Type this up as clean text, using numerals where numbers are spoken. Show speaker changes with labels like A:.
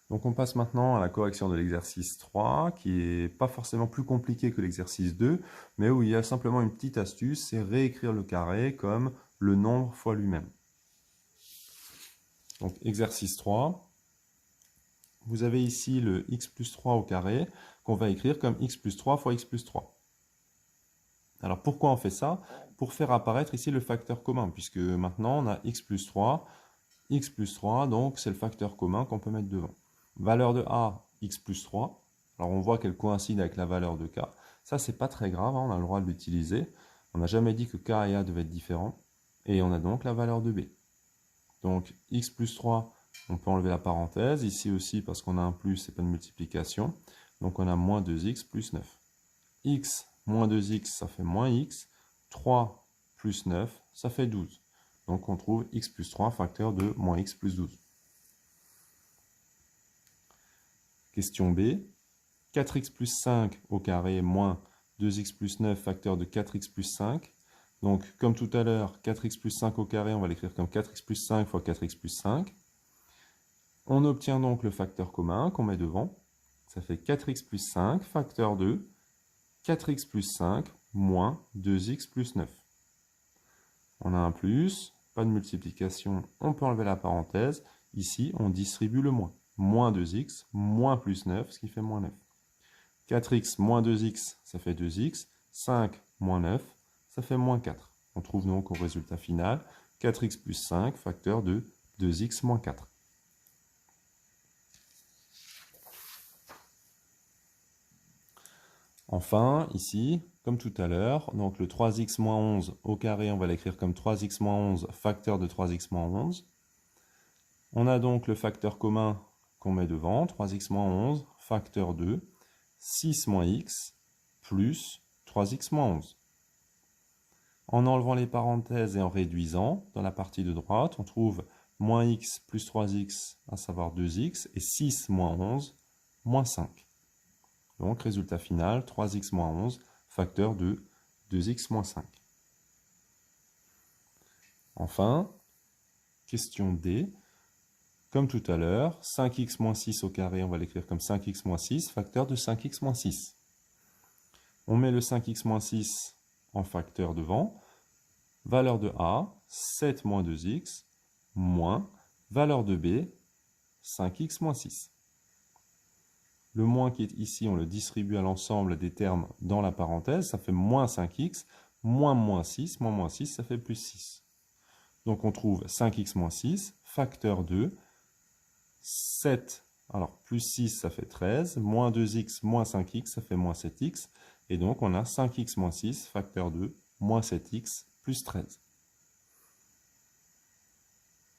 A: Donc on passe maintenant à la correction de l'exercice 3, qui n'est pas forcément plus compliqué que l'exercice 2, mais où il y a simplement une petite astuce, c'est réécrire le carré comme le nombre fois lui-même. Donc exercice 3, vous avez ici le x plus 3 au carré, qu'on va écrire comme x plus 3 fois x plus 3. Alors pourquoi on fait ça? Pour faire apparaître ici le facteur commun, puisque maintenant on a x plus 3, donc c'est le facteur commun qu'on peut mettre devant. Valeur de a, x plus 3. Alors on voit qu'elle coïncide avec la valeur de k. Ça, c'est pas très grave, hein, on a le droit de l'utiliser. On n'a jamais dit que k et a devaient être différents. Et on a donc la valeur de b. Donc x plus 3, on peut enlever la parenthèse. Ici aussi, parce qu'on a un plus, c'est pas de multiplication. Donc on a moins 2x plus 9. X moins 2x, ça fait moins x. 3 plus 9, ça fait 12. Donc on trouve x plus 3, facteur de moins x plus 12. Question B. 4x plus 5 au carré moins 2x plus 9, facteur de 4x plus 5. Donc comme tout à l'heure, 4x plus 5 au carré, on va l'écrire comme 4x plus 5 fois 4x plus 5. On obtient donc le facteur commun qu'on met devant. Ça fait 4x plus 5, facteur de 4x plus 5 moins 2x plus 9. On a un plus, pas de multiplication, on peut enlever la parenthèse. Ici, on distribue le moins. Moins 2x, moins plus 9, ce qui fait moins 9. 4x moins 2x, ça fait 2x. 5 moins 9, ça fait moins 4. On trouve donc au résultat final 4x plus 5, facteur de 2x moins 4. Enfin, ici, comme tout à l'heure, donc le 3x moins 11 au carré, on va l'écrire comme 3x moins 11, facteur de 3x moins 11. On a donc le facteur commun qu'on met devant, 3x moins 11, facteur de 6 moins x plus 3x moins 11. En enlevant les parenthèses et en réduisant, dans la partie de droite, on trouve moins x plus 3x, à savoir 2x, et 6 moins 11, moins 5. Donc, résultat final, 3x moins 11, facteur de 2x moins 5. Enfin, question D. Comme tout à l'heure, 5x moins 6 au carré, on va l'écrire comme 5x moins 6, facteur de 5x moins 6. On met le 5x moins 6 en facteur devant. Valeur de A, 7 moins 2x, moins, valeur de B, 5x moins 6. Le moins qui est ici, on le distribue à l'ensemble des termes dans la parenthèse, ça fait moins 5x, moins 6, moins 6, ça fait plus 6. Donc on trouve 5x moins 6, facteur de 7, alors plus 6, ça fait 13, moins 2x, moins 5x, ça fait moins 7x, et donc on a 5x moins 6, facteur de moins 7x, plus 13.